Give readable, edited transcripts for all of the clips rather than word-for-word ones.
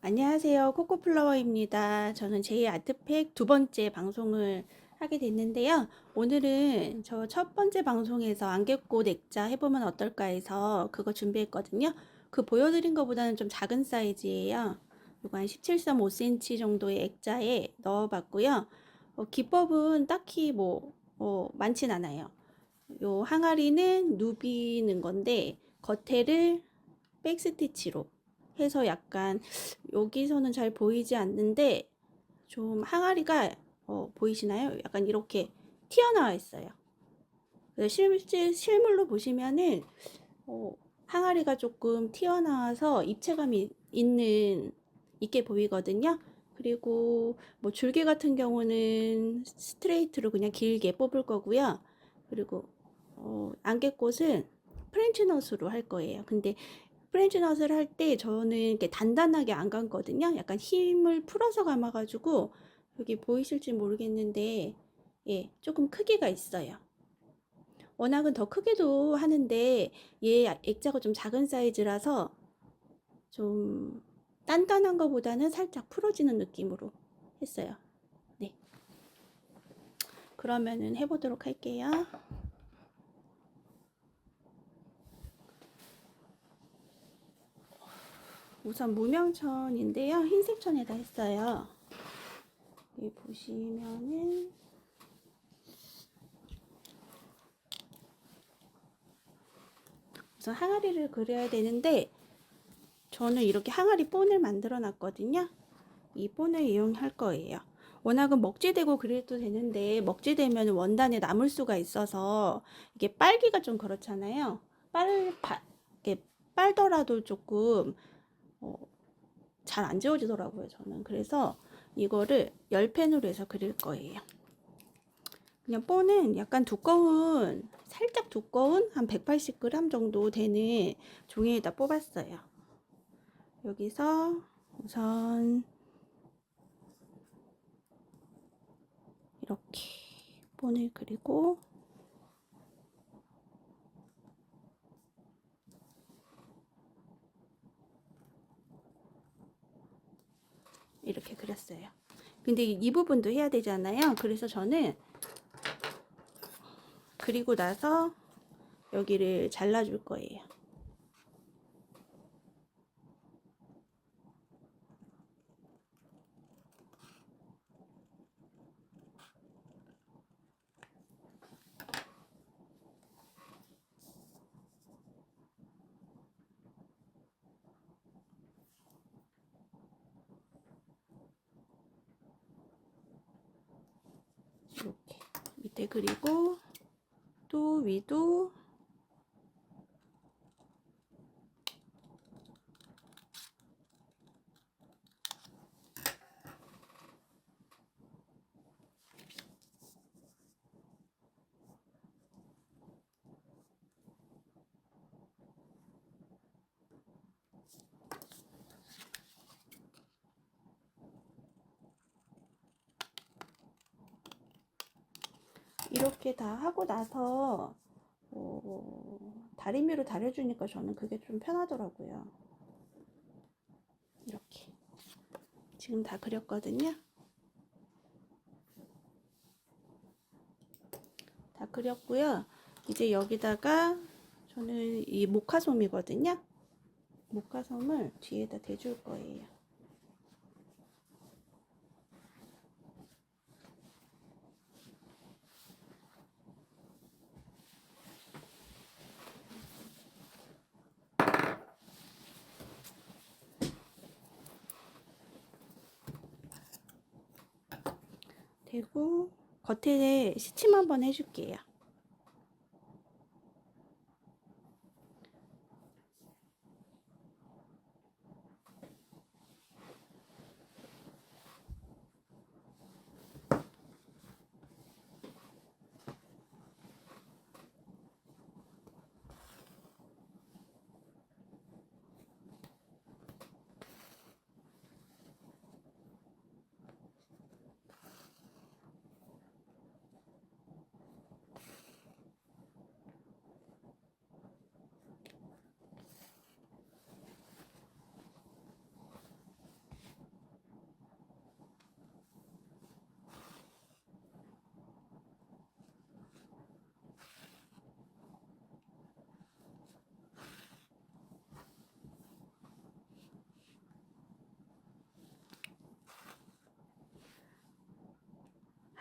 안녕하세요. 코코플라워입니다. 저는 제 아트팩 두 번째 방송을 하게 됐는데요. 오늘은 저 첫 번째 방송에서 안개꽃 액자 해보면 어떨까 해서 그거 준비했거든요. 그 보여드린 것보다는 좀 작은 사이즈예요. 이거 한 17.5cm 정도의 액자에 넣어봤고요. 기법은 딱히 많진 않아요. 요 항아리는 누비는 건데 겉에를 백스티치로 해서 약간 여기서는 잘 보이지 않는데 좀 항아리가 보이시나요? 약간 이렇게 튀어나와 있어요. 실제 실물로 보시면은 어, 항아리가 조금 튀어나와서 입체감이 있게 보이거든요. 그리고 뭐 줄기 같은 경우는 스트레이트로 그냥 길게 뽑을 거고요. 그리고 안개꽃은 프렌치넛으로 할 거예요. 근데 프렌치넛을 할 때 저는 이렇게 단단하게 안 감거든요. 약간 힘을 풀어서 감아가지고 여기 보이실지 모르겠는데 예, 조금 크기가 있어요. 워낙은 더 크게도 하는데 얘 액자가 좀 작은 사이즈라서 좀 단단한 것보다는 살짝 풀어지는 느낌으로 했어요. 네, 그러면은 해보도록 할게요. 우선 무명천인데요. 흰색 천에다 했어요. 여기 보시면은 우선 항아리를 그려야 되는데 저는 이렇게 항아리 본을 만들어 놨거든요. 이 본을 이용할 거예요. 워낙은 먹지대고 그려도 되는데 먹지대면 원단에 남을 수가 있어서 이게 빨기가 좀 그렇잖아요. 이렇게 빨더라도 조금 잘 안 지워지더라고요, 저는. 그래서 이거를 열펜으로 해서 그릴 거예요. 그냥 본은 약간 살짝 두꺼운 한 180g 정도 되는 종이에다 뽑았어요. 여기서 우선 이렇게 본을 그리고 이렇게 그렸어요. 근데 이 부분도 해야 되잖아요. 그래서 저는 그리고 나서 여기를 잘라줄 거예요. 이렇게 밑에 그리고 또 위도 이렇게 다 하고 나서 다리미로 다려주니까 저는 그게 좀 편하더라고요. 이렇게 지금 다 그렸거든요. 다 그렸고요. 이제 여기다가 저는 이 모카솜이거든요. 모카솜을 뒤에다 대줄 거예요. 대고 겉에 시침 한번 해줄게요.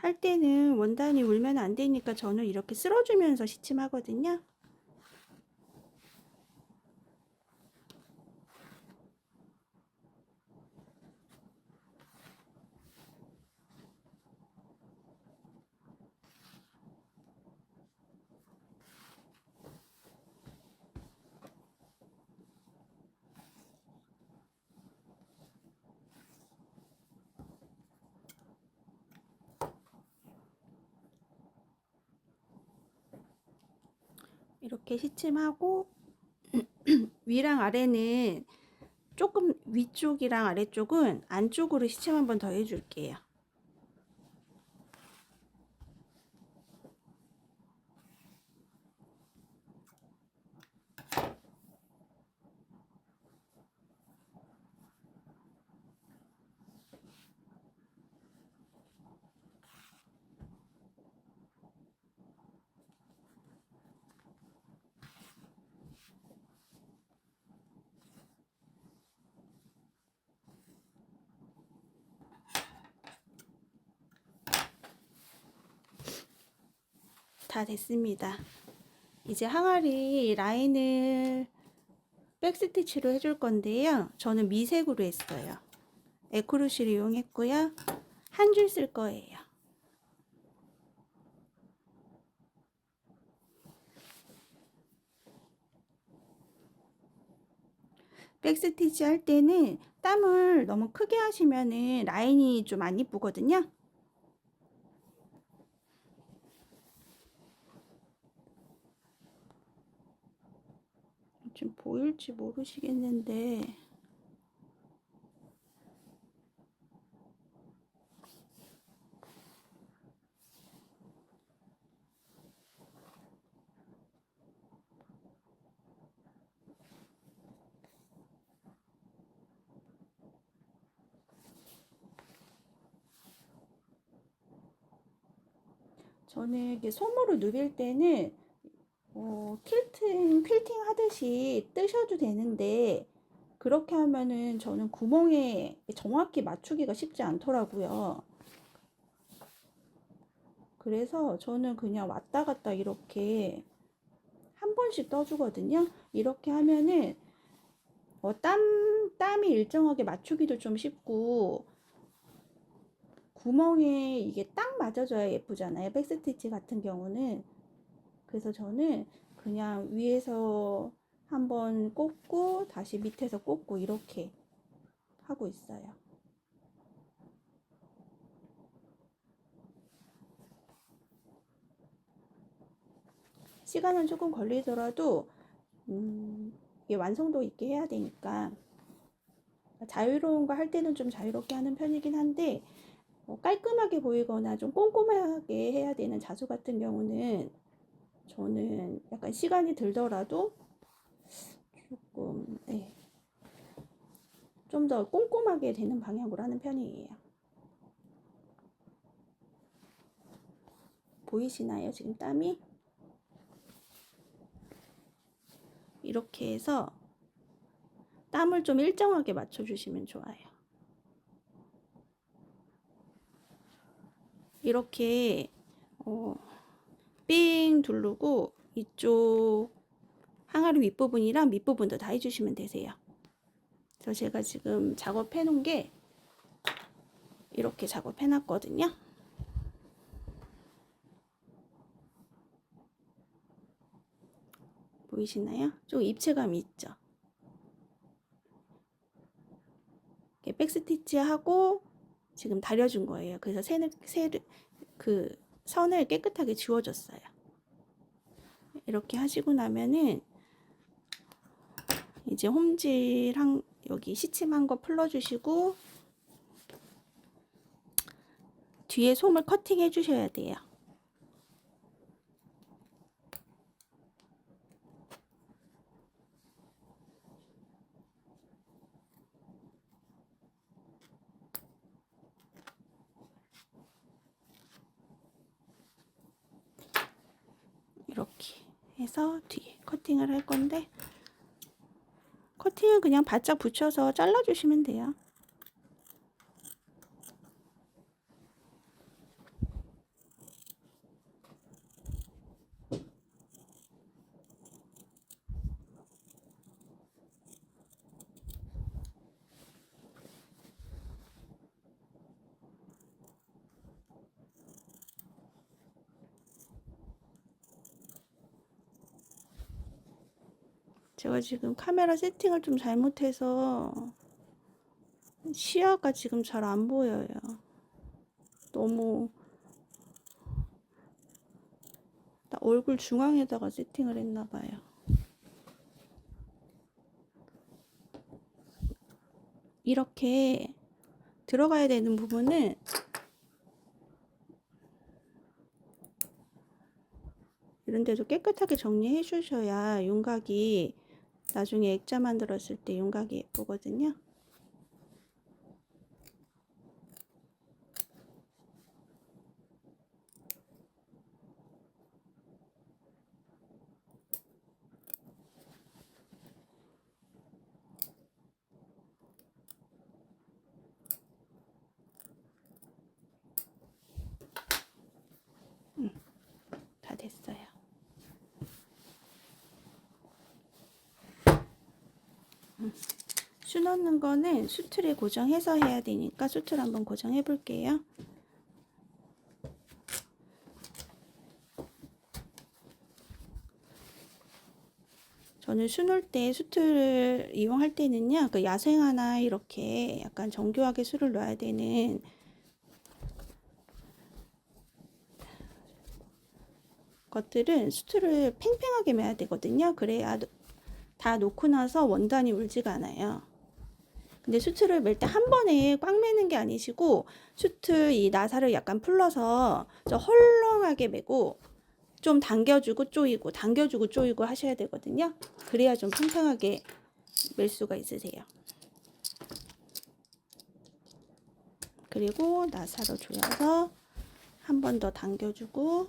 할 때는 원단이 울면 안 되니까 저는 이렇게 쓸어주면서 시침하거든요. 이렇게 시침하고 위랑 아래는 조금 위쪽이랑 아래쪽은 안쪽으로 시침 한번 더 해줄게요. 다 됐습니다. 이제 항아리 라인을 백스티치로 해줄 건데요. 저는 미색으로 했어요. 에크루시를 이용했고요. 한 줄 쓸 거예요. 백스티치 할 때는 땀을 너무 크게 하시면은 라인이 좀 안 이쁘거든요. 지금 보일지 모르시겠는데 저는 이게 솜으로 누빌 때는 퀼팅 하듯이 뜨셔도 되는데 그렇게 하면은 저는 구멍에 정확히 맞추기가 쉽지 않더라고요. 그래서 저는 그냥 왔다 갔다 이렇게 한 번씩 떠주거든요. 이렇게 하면은 땀이 일정하게 맞추기도 좀 쉽고 구멍에 이게 딱 맞아줘야 예쁘잖아요. 백스티치 같은 경우는. 그래서 저는 그냥 위에서 한번 꽂고 다시 밑에서 꽂고 이렇게 하고 있어요. 시간은 조금 걸리더라도 이게 완성도 있게 해야 되니까 자유로운 거 할 때는 좀 자유롭게 하는 편이긴 한데 깔끔하게 보이거나 좀 꼼꼼하게 해야 되는 자수 같은 경우는 저는 약간 시간이 들더라도 조금 좀 더 꼼꼼하게 되는 방향으로 하는 편이에요. 보이시나요? 지금 땀이? 이렇게 해서 땀을 좀 일정하게 맞춰주시면 좋아요. 이렇게 삥 두르고 이쪽 항아리 윗부분이랑 밑부분도 다 해주시면 되세요. 그래서 제가 지금 작업해 놓은 게 이렇게 작업해 놨거든요. 보이시나요? 좀 입체감이 있죠. 백스티치 하고 지금 다려준 거예요. 그래서 그 선을 깨끗하게 지워줬어요. 이렇게 하시고 나면은 이제 홈질 여기 시침한 거 풀러주시고 뒤에 솜을 커팅해 주셔야 돼요. 이렇게 해서 뒤에 커팅을 할 건데 커팅은 그냥 바짝 붙여서 잘라주시면 돼요. 제가 지금 카메라 세팅을 좀 잘못해서 시야가 지금 잘 안 보여요. 너무 나 얼굴 중앙에다가 세팅을 했나 봐요. 이렇게 들어가야 되는 부분은 이런 데도 깨끗하게 정리해 주셔야 윤곽이 나중에 액자 만들었을 때 윤곽이 예쁘거든요. 다 됐어요. 수 넣는 거는 수틀에 고정해서 해야 되니까 수틀 한번 고정해 볼게요. 저는 수 넣을 때 수틀을 이용할 때는요, 그 야생화나 이렇게 약간 정교하게 수를 넣어야 되는 것들은 수틀을 팽팽하게 매야 되거든요. 그래야 다 놓고 나서 원단이 울지가 않아요. 근데 수틀을 멜 때 한 번에 꽉 매는 게 아니시고 수틀 이 나사를 약간 풀러서 저 헐렁하게 매고 좀 당겨주고 조이고 당겨주고 조이고 하셔야 되거든요. 그래야 좀 팽팽하게 멜 수가 있으세요. 그리고 나사로 조여서 한 번 더 당겨주고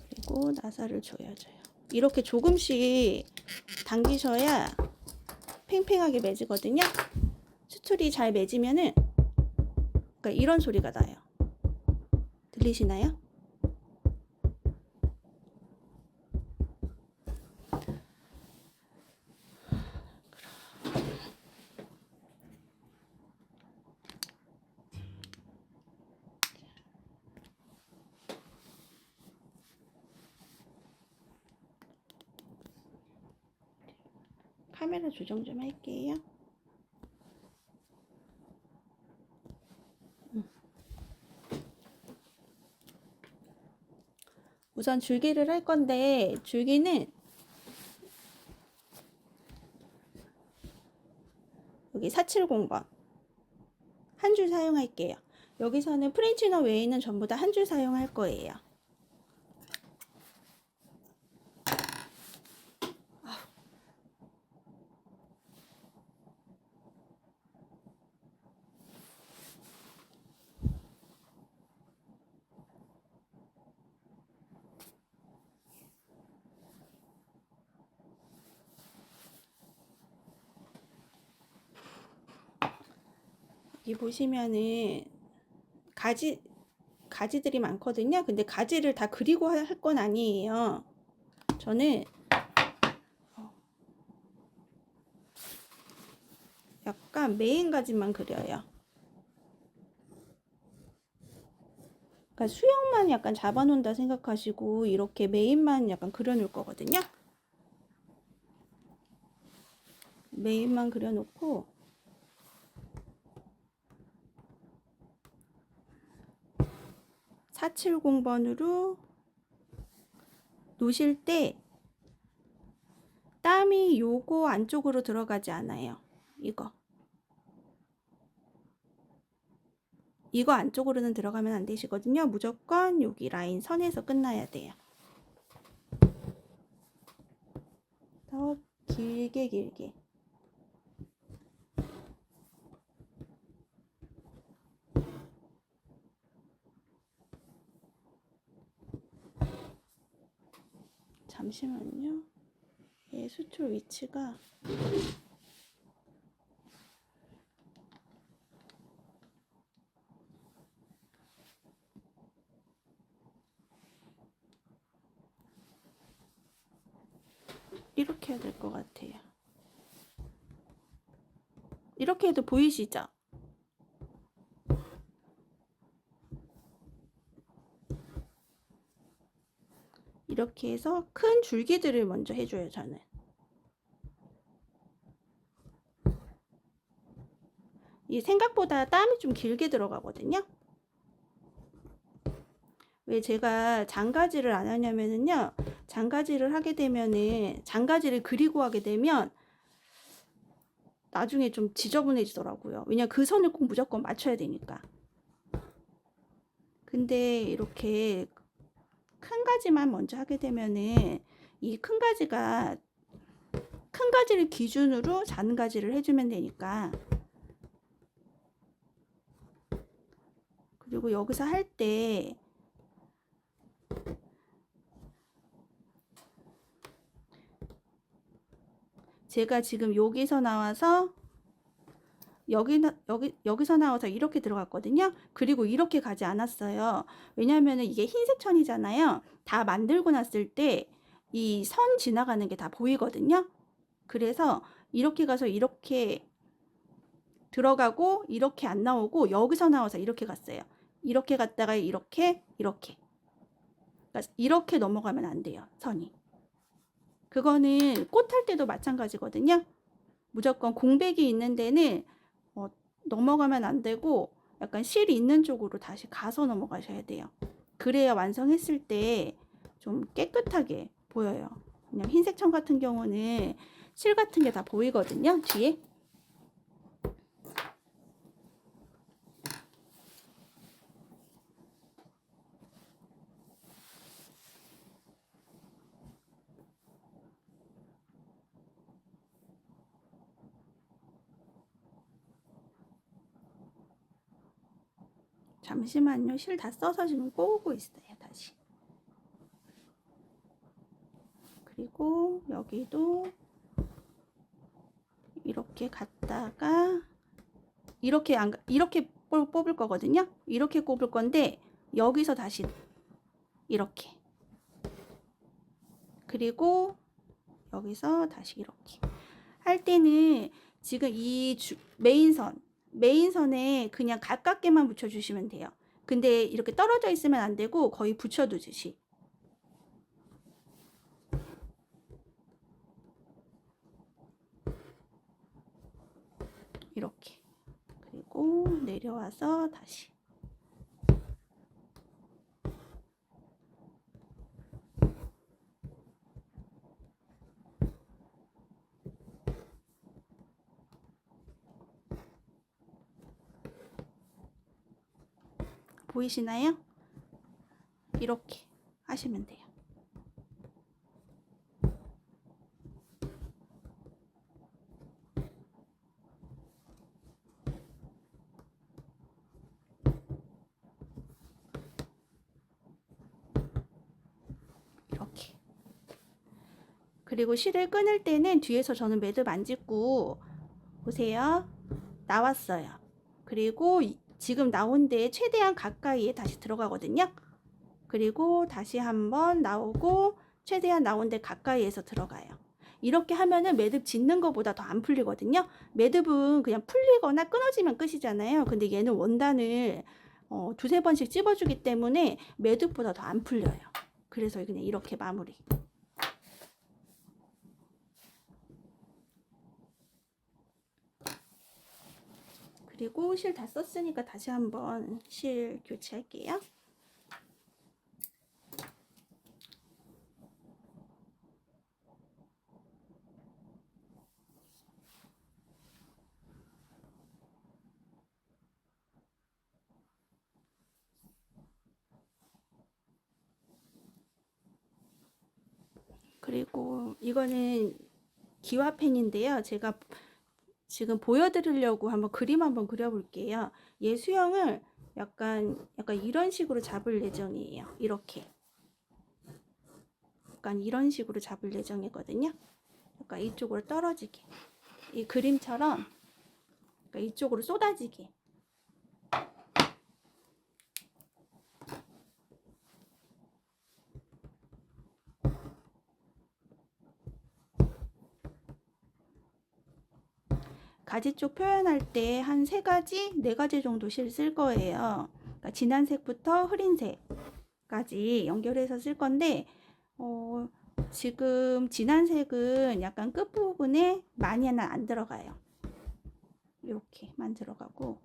그리고 나사를 조여줘요. 이렇게 조금씩 당기셔야 팽팽하게 매지거든요. 수틀이 잘 매지면은 그러니까 이런 소리가 나요. 들리시나요? 카메라 조정 좀 할게요. 우선 줄기를 할 건데 줄기는 여기 470번 한 줄 사용할게요. 여기서는 프렌치너 외에는 전부 다 한 줄 사용할 거예요. 여기 보시면은 가지들이 많거든요. 근데 가지를 다 그리고 할 건 아니에요. 저는 약간 메인 가지만 그려요. 그러니까 수영만 약간 잡아놓는다 생각하시고 이렇게 메인만 약간 그려놓을 거거든요. 메인만 그려놓고 470번으로 놓으실 때 땀이 요거 안쪽으로 들어가지 않아요. 이거 안쪽으로는 들어가면 안 되시거든요. 무조건 여기 라인 선에서 끝나야 돼요. 더 길게 잠시만요. 얘 수출 위치가 이렇게 해야 될 것 같아요. 이렇게 해도 보이시죠? 이렇게 해서 큰 줄기들을 먼저 해줘요, 저는. 이 생각보다 땀이 좀 길게 들어가거든요. 왜 제가 장가지를 안 하냐면은요, 장가지를 하게 되면은, 장가지를 그리고 하게 되면 나중에 좀 지저분해지더라고요. 왜냐면 그 선을 꼭 무조건 맞춰야 되니까. 근데 이렇게 큰 가지만 먼저 하게 되면은 이 큰 가지가 큰 가지를 기준으로 작은 가지를 해주면 되니까. 그리고 여기서 할 때 제가 지금 여기서 나와서 여기서 나와서 이렇게 들어갔거든요. 그리고 이렇게 가지 않았어요. 왜냐면은 이게 흰색 천이잖아요. 다 만들고 났을 때 이 선 지나가는 게 다 보이거든요. 그래서 이렇게 가서 이렇게 들어가고 이렇게 안 나오고 여기서 나와서 이렇게 갔어요. 이렇게 갔다가 이렇게 그러니까 이렇게 넘어가면 안 돼요, 선이. 그거는 꽃 할 때도 마찬가지거든요. 무조건 공백이 있는 데는 넘어가면 안 되고 약간 실이 있는 쪽으로 다시 가서 넘어가셔야 돼요. 그래야 완성했을 때 좀 깨끗하게 보여요. 그냥 흰색 천 같은 경우는 실 같은 게 다 보이거든요, 뒤에. 잠시만요. 실 다 써서 지금 꼬우고 있어요. 다시. 그리고 여기도 이렇게 갔다가 이렇게 뽑을 거거든요. 이렇게 꼽을 건데 여기서 다시 이렇게. 그리고 여기서 다시 이렇게. 할 때는 지금 이 메인선에 그냥 가깝게만 붙여주시면 돼요. 근데 이렇게 떨어져 있으면 안 되고 거의 붙여두듯이. 이렇게. 그리고 내려와서 다시. 보이시나요? 이렇게 하시면 돼요. 이렇게. 그리고 실을 끊을 때는 뒤에서 저는 매듭 안 짓고 보세요. 나왔어요. 그리고 지금 나온 데에 최대한 가까이에 다시 들어가거든요. 그리고 다시 한번 나오고 최대한 나온 데 가까이에서 들어가요. 이렇게 하면은 매듭 짓는 것보다 더 안 풀리거든요. 매듭은 그냥 풀리거나 끊어지면 끝이잖아요. 근데 얘는 원단을 두세 번씩 찝어주기 때문에 매듭보다 더 안 풀려요. 그래서 그냥 이렇게 마무리. 그리고 실 다 썼으니까 다시 한번 실 교체할게요. 그리고 이거는 기와펜인데요. 제가 지금 보여드리려고 한번 그림 한번 그려볼게요. 얘 수영을 약간 이런 식으로 잡을 예정이에요. 이렇게. 약간 이런 식으로 잡을 예정이거든요. 약간 이쪽으로 떨어지게. 이 그림처럼 이쪽으로 쏟아지게. 가지 쪽 표현할 때 한 3가지, 4가지 정도 실 쓸 거예요. 그러니까 진한 색부터 흐린 색까지 연결해서 쓸 건데 어, 지금 진한 색은 약간 끝부분에 많이는 안 들어가요. 이렇게만 들어가고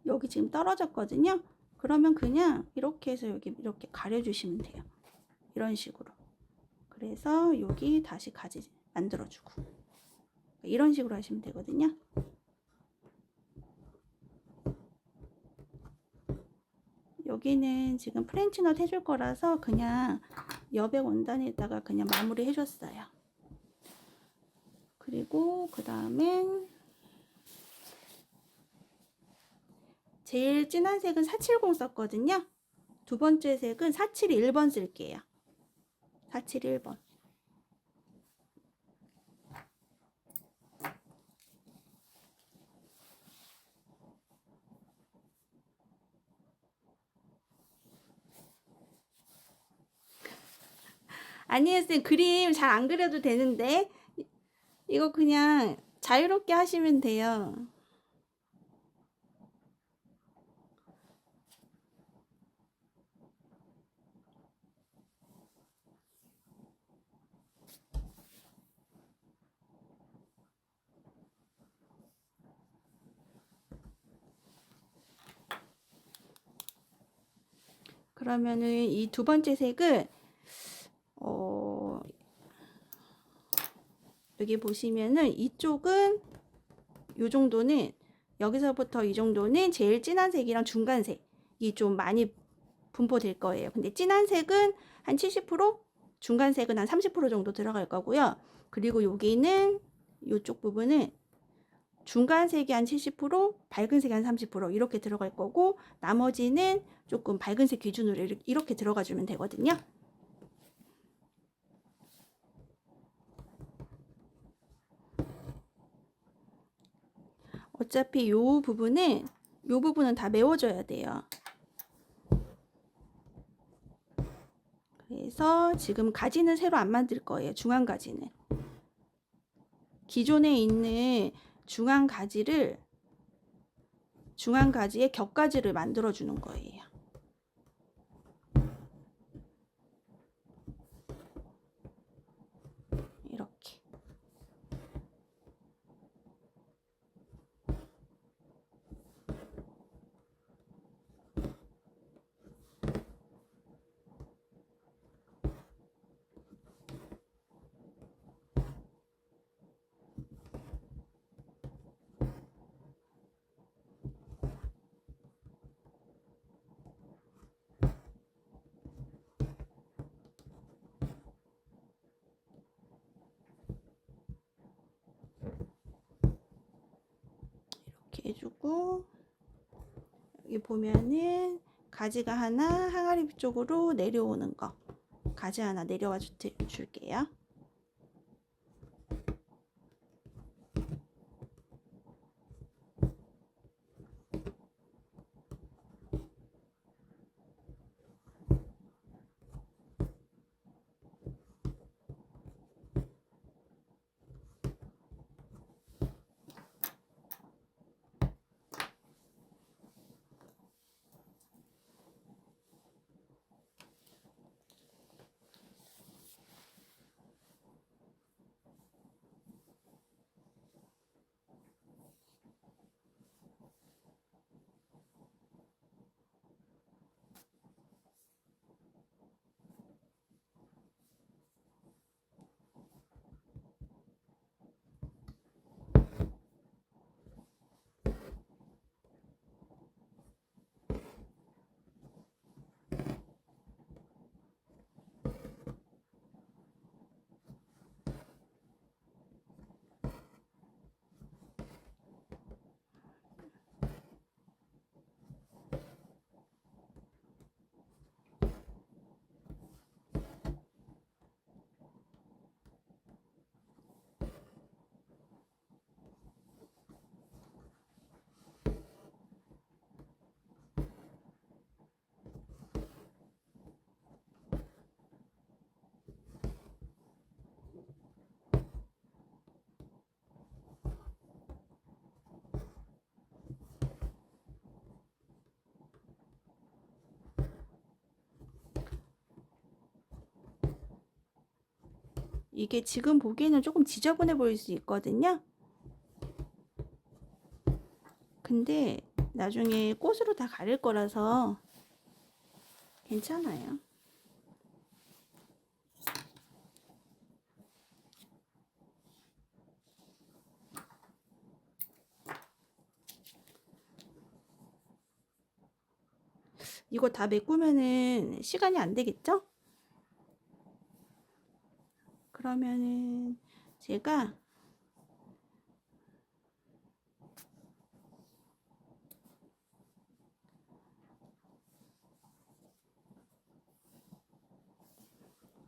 여기 지금 떨어졌거든요. 그러면 그냥 이렇게 해서 여기 이렇게 가려주시면 돼요. 이런 식으로. 그래서 여기 다시 가지 만들어주고 이런 식으로 하시면 되거든요. 여기는 지금 프렌치넛 해줄 거라서 그냥 여백 원단에다가 그냥 마무리 해줬어요. 그리고 그 다음엔 제일 진한 색은 470 썼거든요. 두 번째 색은 471번 쓸게요. 471번. 아니에요, 쌤. 그림 잘 안 그려도 되는데. 이거 그냥 자유롭게 하시면 돼요. 그러면은 이 두 번째 색은 여기 보시면은 이쪽은 요 정도는 여기서부터 이 정도는 제일 진한 색이랑 중간 색이 좀 많이 분포될 거예요. 근데 진한 색은 한 70%, 중간 색은 한 30% 정도 들어갈 거고요. 그리고 여기는 이쪽 부분은 중간 색이 한 70%, 밝은 색이 한 30% 이렇게 들어갈 거고 나머지는 조금 밝은 색 기준으로 이렇게 들어가 주면 되거든요. 어차피 요 부분은 다 메워줘야 돼요. 그래서 지금 가지는 새로 안 만들 거예요. 중앙 가지는. 기존에 있는 중앙 가지에 겹가지를 만들어 주는 거예요. 이렇게. 이렇게 해주고 여기 보면은 가지가 하나 항아리 쪽으로 내려오는 거 가지 하나 내려와 줄게요. 이게 지금 보기에는 조금 지저분해 보일 수 있거든요. 근데 나중에 꽃으로 다 가릴 거라서 괜찮아요. 이거 다 메꾸면은 시간이 안 되겠죠? 그러면은 제가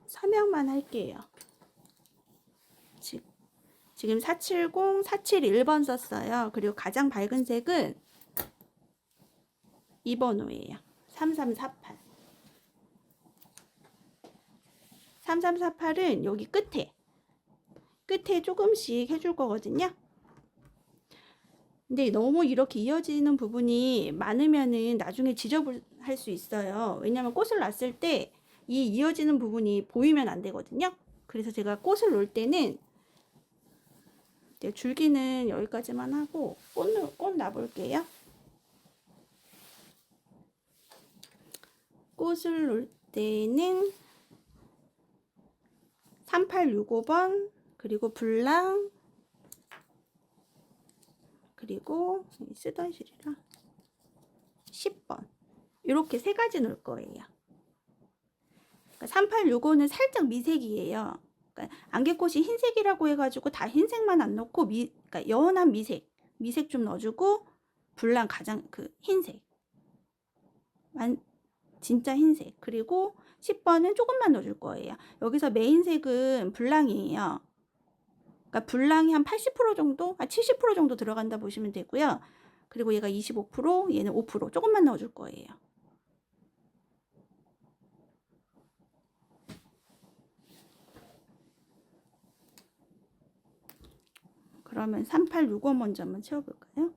서명만 할게요. 지금 470, 471번 썼어요. 그리고 가장 밝은 색은 2번호예요. 3348. 3348은 여기 끝에 조금씩 해줄 거거든요. 근데 너무 이렇게 이어지는 부분이 많으면은 나중에 지저분할 수 있어요. 왜냐면 꽃을 놨을 때 이 이어지는 부분이 보이면 안 되거든요. 그래서 제가 꽃을 놓을 때는 줄기는 여기까지만 하고 꽃 놔볼게요. 꽃을 놓을 때는 3865번 그리고 불랑 그리고 쓰던 실이랑 10번 이렇게 세 가지 놓을 거예요. 3865는 살짝 미색이에요. 그러니까 안개꽃이 흰색이라고 해가지고 다 흰색만 안 넣고 그러니까 연한 미색 좀 넣어주고 불랑 가장 흰색 진짜 흰색 그리고 10번은 조금만 넣어줄 거예요. 여기서 메인색은 불랑이에요. 그러니까 불랑이 한 80% 정도, 70% 정도 들어간다 보시면 되고요. 그리고 얘가 25%, 얘는 5% 조금만 넣어줄 거예요. 그러면 3865 먼저 한번 채워볼까요?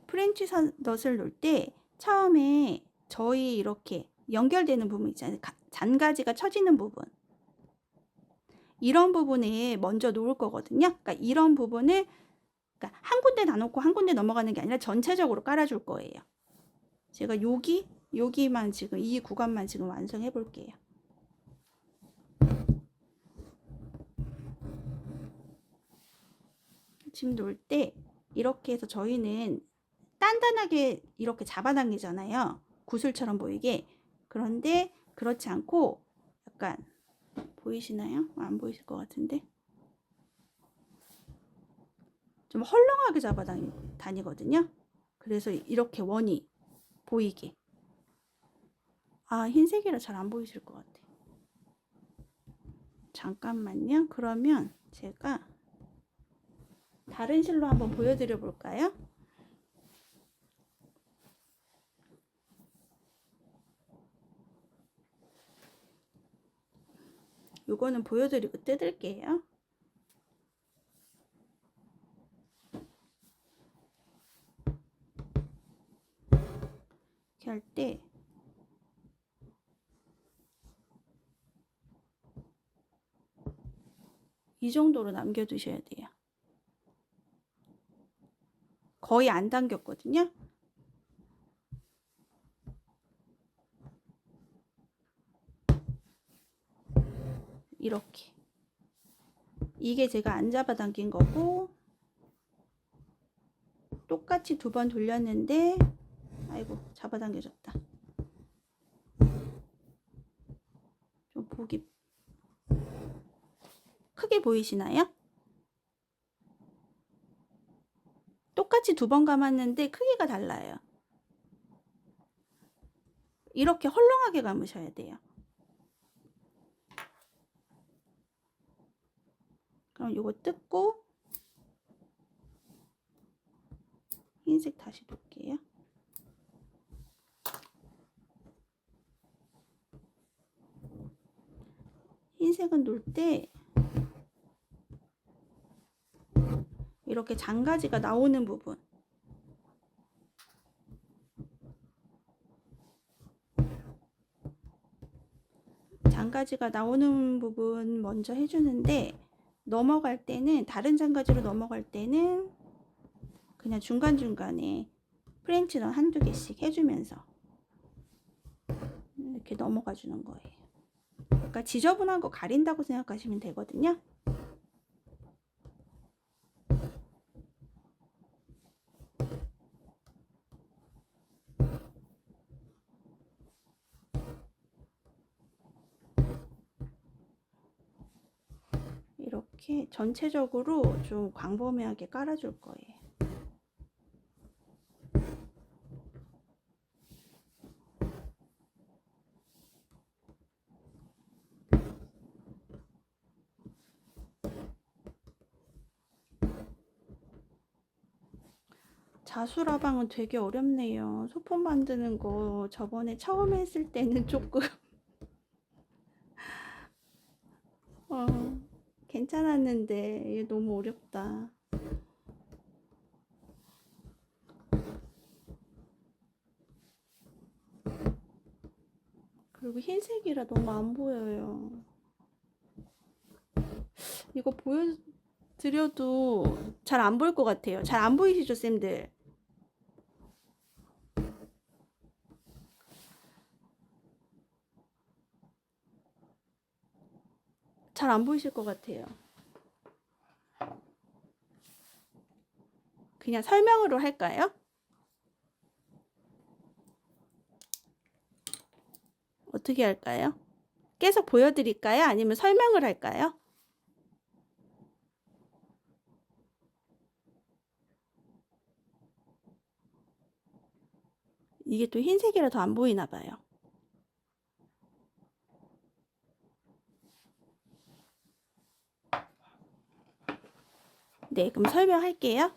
프렌치 넛을 놓을 때 처음에 저희 이렇게 연결되는 부분 있잖아요. 잔가지가 처지는 부분. 이런 부분에 먼저 놓을 거거든요. 그러니까 이런 부분을 그러니까 한 군데 다 놓고 한 군데 넘어가는 게 아니라 전체적으로 깔아줄 거예요. 제가 여기만 지금 이 구간만 지금 완성해 볼게요. 지금 놓을 때 이렇게 해서 저희는 단단하게 이렇게 잡아당기잖아요. 구슬처럼 보이게. 그런데 그렇지 않고 약간 보이시나요? 안 보이실 것 같은데 좀 헐렁하게 잡아다니거든요. 그래서 이렇게 원이 보이게. 흰색이라 잘 안 보이실 것 같아. 잠깐만요. 그러면 제가 다른 실로 한번 보여드려 볼까요? 요거는 보여드리고 뜯을게요. 이렇게 할 때 이 정도로 남겨두셔야 돼요. 거의 안 당겼거든요. 이렇게. 이게 제가 안 잡아당긴 거고 똑같이 2번 돌렸는데 아이고 잡아당겨졌다. 좀 보기 크게 보이시나요? 똑같이 2번 감았는데 크기가 달라요. 이렇게 헐렁하게 감으셔야 돼요. 그럼 이거 뜯고 흰색 다시 놓을게요. 흰색은 놓을 때 이렇게 장가지가 나오는 부분, 장가지가 나오는 부분 먼저 해주는데, 넘어갈 때는, 다른 장가지로 넘어갈 때는 그냥 중간중간에 프렌치런 한두 개씩 해주면서 이렇게 넘어가 주는 거예요. 그러니까 지저분한 거 가린다고 생각하시면 되거든요. 이렇게 전체적으로 좀 광범위하게 깔아줄 거예요. 자수라방은 되게 어렵네요. 소품 만드는 거 저번에 처음 했을 때는 조금 괜찮았는데 이게 너무 어렵다. 그리고 흰색이라 너무 안 보여요. 이거 보여드려도 잘 안 보일 것 같아요. 잘 안 보이시죠, 쌤들? 잘 안 보이실 것 같아요. 그냥 설명으로 할까요? 어떻게 할까요? 계속 보여드릴까요? 아니면 설명을 할까요? 이게 또 흰색이라 더 안 보이나 봐요. 네, 그럼 설명할게요.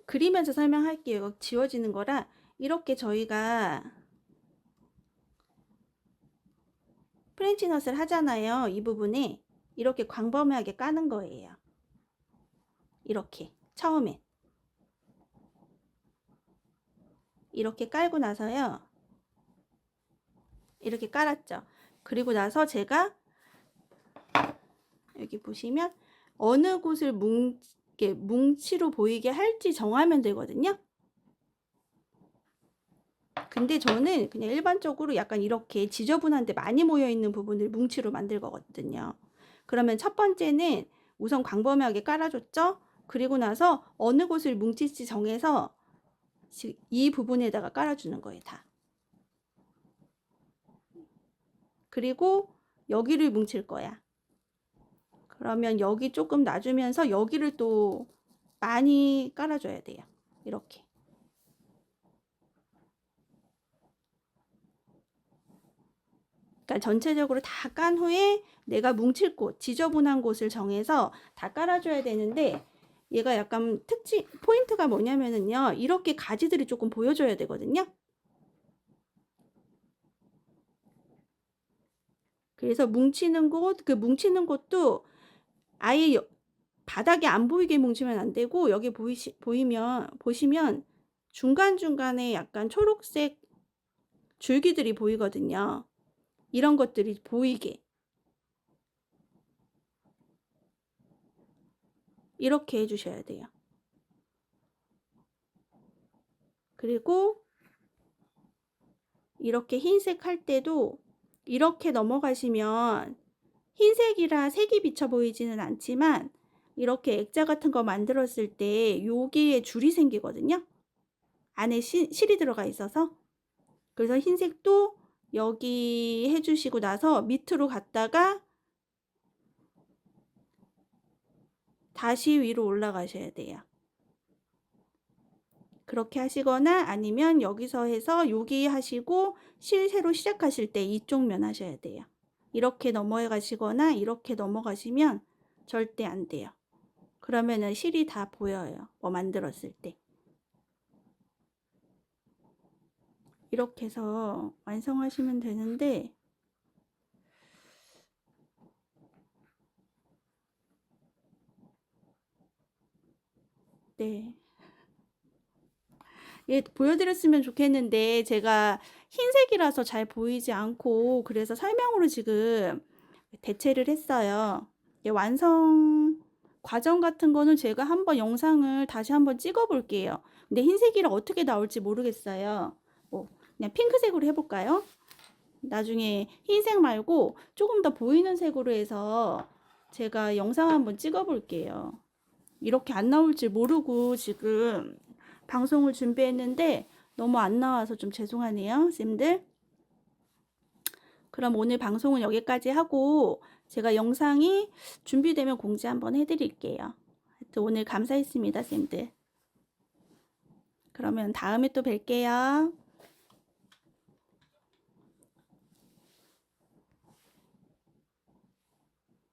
그리면서 설명할게요. 이거 지워지는 거라. 이렇게 저희가 프렌치넛을 하잖아요. 이 부분에 이렇게 광범위하게 까는 거예요. 이렇게 처음에 이렇게 깔고 나서요. 이렇게 깔았죠. 그리고 나서 제가 여기 보시면 어느 곳을 뭉치로 보이게 할지 정하면 되거든요. 근데 저는 그냥 일반적으로 약간 이렇게 지저분한데 많이 모여 있는 부분을 뭉치로 만들 거거든요. 그러면 첫 번째는 우선 광범위하게 깔아줬죠. 그리고 나서 어느 곳을 뭉칠지 정해서 이 부분에다가 깔아주는 거예요, 다. 그리고 여기를 뭉칠 거야. 그러면 여기 조금 놔주면서 여기를 또 많이 깔아줘야 돼요. 이렇게. 그러니까 전체적으로 다 깐 후에 내가 뭉칠 곳, 지저분한 곳을 정해서 다 깔아줘야 되는데, 얘가 약간 포인트가 뭐냐면은요, 이렇게 가지들이 조금 보여줘야 되거든요. 그래서 뭉치는 곳, 그 뭉치는 곳도 아예 바닥에 안 보이게 뭉치면 안 되고, 여기 보시면 중간중간에 약간 초록색 줄기들이 보이거든요. 이런 것들이 보이게 이렇게 해주셔야 돼요. 그리고 이렇게 흰색 할 때도 이렇게 넘어가시면 흰색이라 색이 비쳐 보이지는 않지만 이렇게 액자 같은 거 만들었을 때 여기에 줄이 생기거든요. 안에 실이 들어가 있어서. 그래서 흰색도 여기 해주시고 나서 밑으로 갔다가 다시 위로 올라가셔야 돼요. 그렇게 하시거나 아니면 여기서 해서 여기 하시고 실 새로 시작하실 때 이쪽 면 하셔야 돼요. 이렇게 넘어가 가시거나 이렇게 넘어가시면 절대 안 돼요. 그러면은 실이 다 보여요. 뭐 만들었을 때. 이렇게 해서 완성하시면 되는데 네. 예, 보여드렸으면 좋겠는데 제가 흰색이라서 잘 보이지 않고 그래서 설명으로 지금 대체를 했어요. 예, 완성 과정 같은 거는 제가 한번 영상을 다시 한번 찍어 볼게요. 근데 흰색이라 어떻게 나올지 모르겠어요. 뭐 그냥 핑크색으로 해볼까요? 나중에 흰색 말고 조금 더 보이는 색으로 해서 제가 영상 한번 찍어 볼게요. 이렇게 안 나올 줄 모르고 지금 방송을 준비했는데 너무 안 나와서 좀 죄송하네요, 쌤들. 그럼 오늘 방송은 여기까지 하고 제가 영상이 준비되면 공지 한번 해드릴게요. 하여튼 오늘 감사했습니다, 쌤들. 그러면 다음에 또 뵐게요.